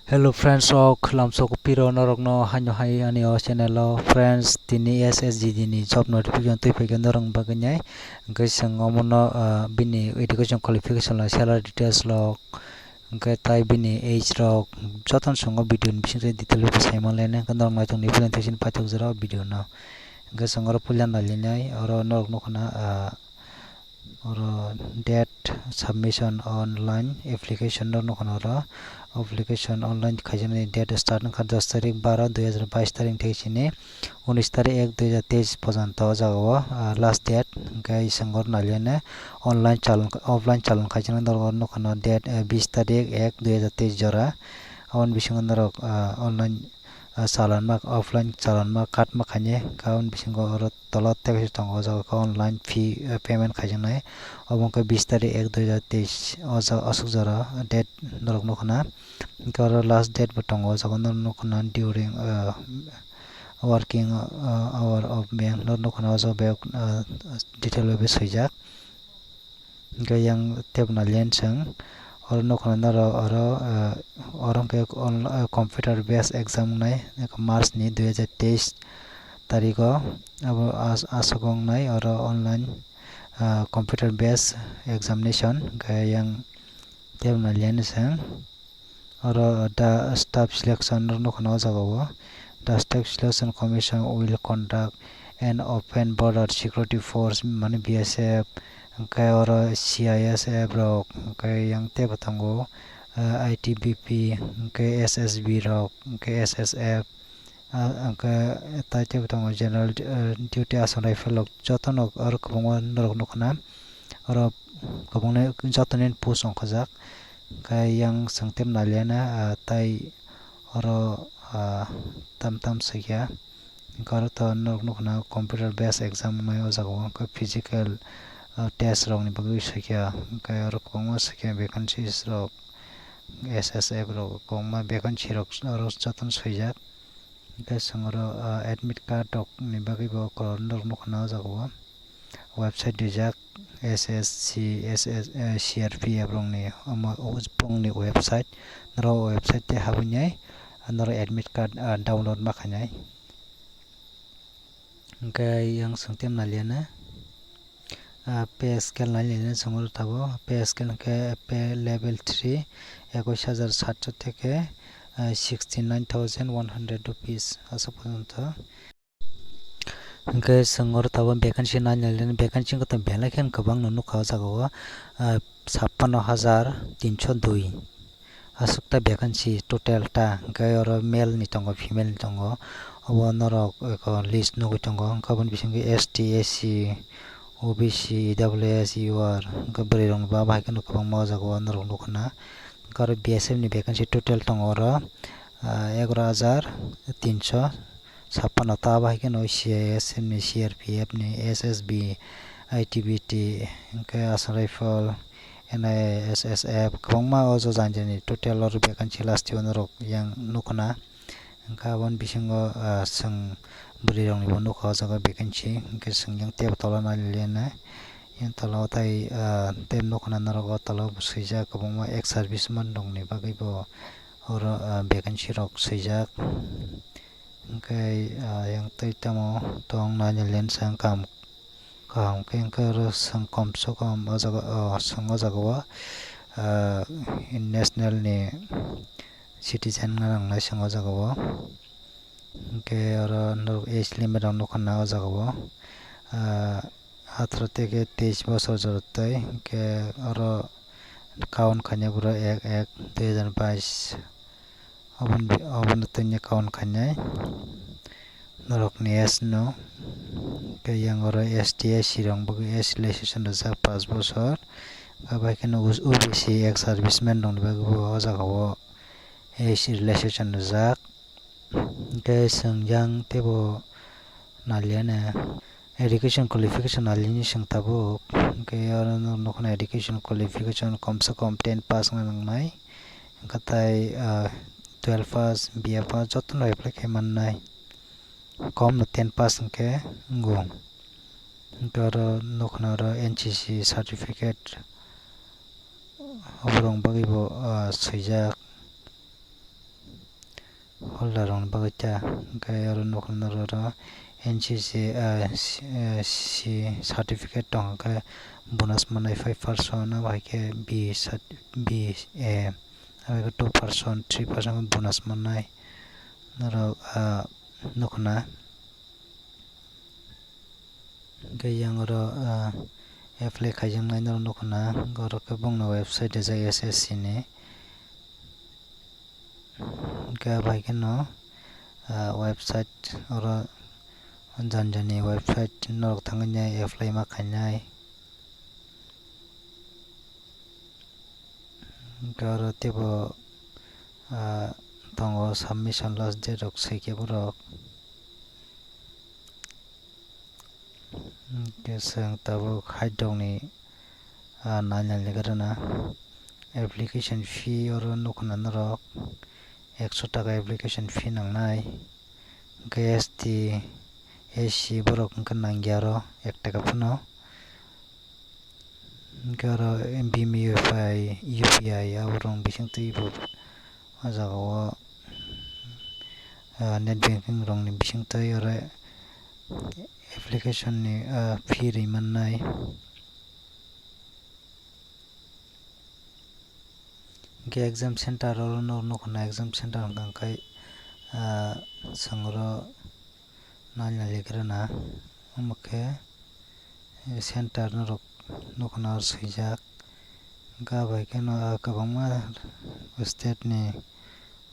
Hello friends, khlam so piro norok no hanyo hai ani o channel o friends tini SSG ni job notification tui pegen dorong baganyai ngai sangomono bini education qualification la salary details lo ngai tai bini age rok joton songo video ni bising detail lo saimon lene kandor mai tong ni presentation patok zero video no ngai sangoro pulyan nalinai oro norok no khana oro date submission online application no khana oro application online khajani date start ka 10 tarik 12 2022 tarik thechini 19 tarik 1 2023 পর্যন্ত যাগো last date gai sangor naliane online chalon offline chalon khajani dorgor no khana date 20 tarik 1 2023 jora on bisingo norok online চালান mak offline চালান mak kat mak khanye kaun bisingo oro tolat text tongo jaga online fee payment khajanai obong ko 20 tarik 1 2023 oja asuk jara date norok no khana karo last date bo tongo jaga no khana during working hour of bank no khana oja bank detail be sujak gayang tebna lensang or no khana oro orang ke computer based exam nai march ni 2023 tariko abo asogong nai oro online computer based examination gayang tebna lensang oro the staff selection no khana jagawo the staff selection commission will conduct an open border security force mane BSF kai oro CISF rok kai yang te batango ITBP kai SSB rok kai SSF kai ta te batango general duty asson rifle rok jotonok oro kubongwa norok nokna oro kubongne jotonen post ongkhajak kai yang sangtem naliana tai oro tam sakya karo to norok nokna computer based exam mai o jago ko physical test rok ni bagui sakya kai oro kongma sakya vacancies rok SSF rok kongma vacancy rok oro joton sujak kai sangoro admit card rok ni bagui bo norok nokna jago website dijak SSC CRPF rong ni pong ni website naro website te habunyai naro admit card download makanyai kai yang sangtem naliana pay scale naliana sangor tabo pay scale ke pay level 3 21700 থেকে 69100 rupees asa পর্যন্ত ke sangor tabo vacancy naliana vacancy ko to belakhen kabang no kha jago 56302 asukta vacancy total ta gai oro male ni tongo female ni tongo obo norok ko list no tongo kabon bisingi ST SC OBC EWS UR gabri rong ba ba kan ko bang maja ko norok nokna karo BSF ni vacancy total tongo ro 11356 ta ba kan CIS ni CRPF ni SSB ITBT ke asson rifle NISSF kabangma ojo janjani total or vacancy last year norok yang nukna kabon bisingo sang buri rong ni bono kha jaga vacancy ke sang yang teb tolana lena yang tolo tai tem nukna norok tolo sija kabangma ex serviceman dong ni bagai bo or vacancy rok sijak kai yang tai tamo tong na len sang kam kam kengker sang kom so kom ajaga sang ajaga national ni citizen nang na sang ajaga ke oro no age limit no khana ajaga 18 থেকে 23 বছর জরতে ke oro kaun khanya bura 1/1/2022 obon tanya kaun khanya norok ni no ke yang oro STS rong bagi S relation da 5 বছর abai ken OBC ex serviceman dong bagi bo jagawo S relation da ke sangjang tebo naliana education qualification nalini sangtabo ke oro no khana education qualification komse kom 10 pass ngai katai 12 pass BA pass jotno apply keman nai kom no 10 pass ke ngo karo nokna ro NCC certificate obrong bagi bo sujak holder on bagacha kay aro nokna ro NCC C certificate tong ka bonus manai 5% na bai ke B A aba 2% 3% bonus manai naro nokna gayang ro apply khaijang nai naro nokna goro ke bongna website ja SSC ni ka bai ke no website oro janjani website norok thangnya apply ma khainai garo tebo tongo submission last date rok seke borok kesang tabo khaidongni nanya legarana application fee oro nokna norok 100 taka application fee nangnai GST SC borok kan nangyaro 1 taka puno garo BIM UPI aborong bising tuibo ajago net banking rong ni bising tui ore application ni fee rimannai ge exam center oro nokna exam center ngkai sangro nalna legrana amke center norok nokna sijak gabai keno kabangma state ni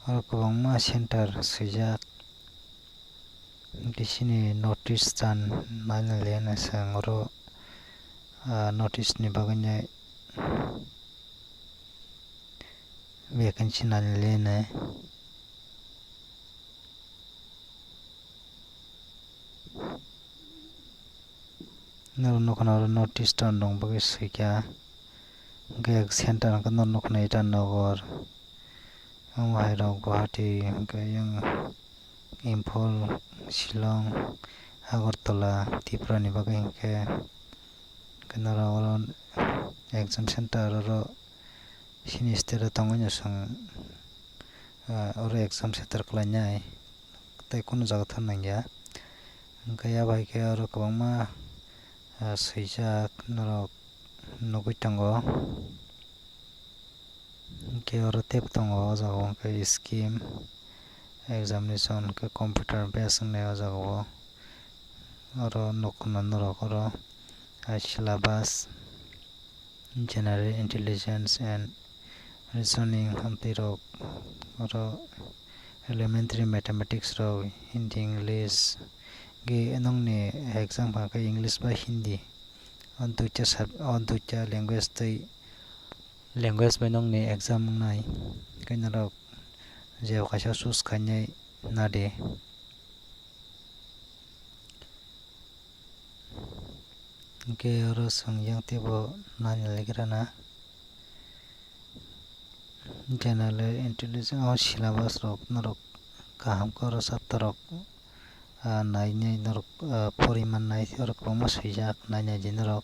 oro kabangma center sijak disini notice tan nalna lena sangro notice ni baganya vacancy nalna lena nokna notice tan dong bagi sikya ge center kan nokna ita nogor amai rok Guwahati yang Imphal Shillong Agartala Tripura ni bagai ke kenara orang exam center oro sini state tongonya sang oro exam center klanyai tai kono jaga thanang ya gaya bai ke oro kabangma sijak norok nogoi tango ke oro tep tango jago ke scheme examination ke computer based ne jago oro nokna norok oro syllabus general intelligence and reasoning hamtirok oro elementary mathematics ro Hindi English ge nongni exam ka English ba Hindi ducha language ba nongni exam nai kainarok je khasa sus khanyai nade ge oro sangyang tebo nanya legrana general intelligence syllabus rok norok kaham koro saptarok nainai norok poriman nai orok poma sijak nainai jinorok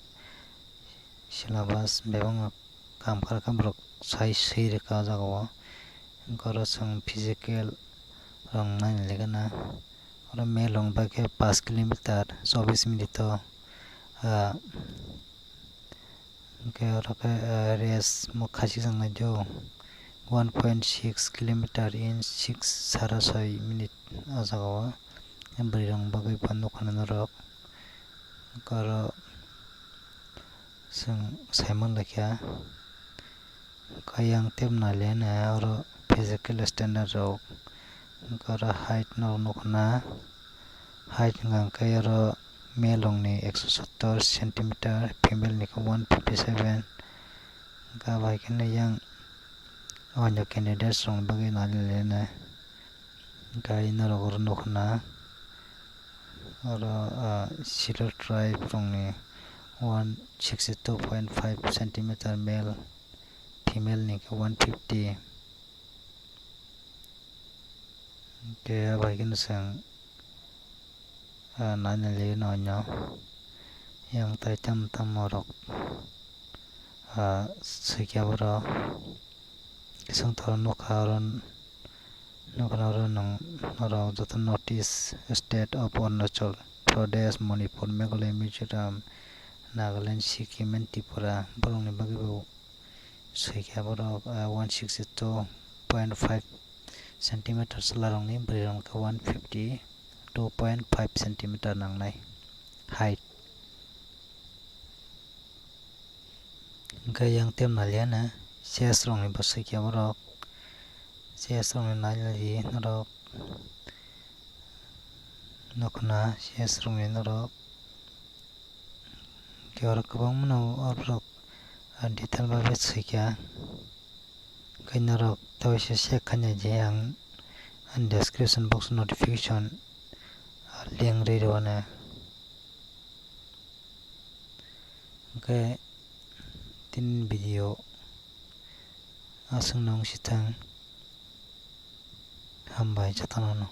syllabus bebang kam rok sai reka jago goro sang physical rong nainai legana oro melong bake 5 kilometer 24 minute ke oro ke race mukhasi sang jo 1.6 kilometer in 6 minute ajago brirong bagai panuk hanorok karo sang Simon lakya kayang tem na lena oro physical standard rok karo height no nokna height ngang kayaro melong ni 170 cm female ni 157 ga bai ken yang onyo candidates rong bagai na lena gai na rogor nokna oro Silo tribe rong ni 162.5 cm male female ni 150 ke bai ken sang nanya le no nyo yang tai tam morok sikya boro sang thor nokharon Nokoro nong noro joto notice state of Arunachal Pradesh, Manipur, Meghalaya, Mizoram, Nagaland, Sikkim, and Tripura. Borok ni bagi bo soika borok 162.5 cm salarong ni brirong ka 152.5 cm nangnai height. Hingke yang tem naliana CS rong ni bo soika borok CS rong ni nalili norok nokna CS rong ni norok Kior kabang mano abrok detail babe soika kainarok tawise sekhanya je ang description box notification link reroana ke tin video asung nong sitang hambai jatanono.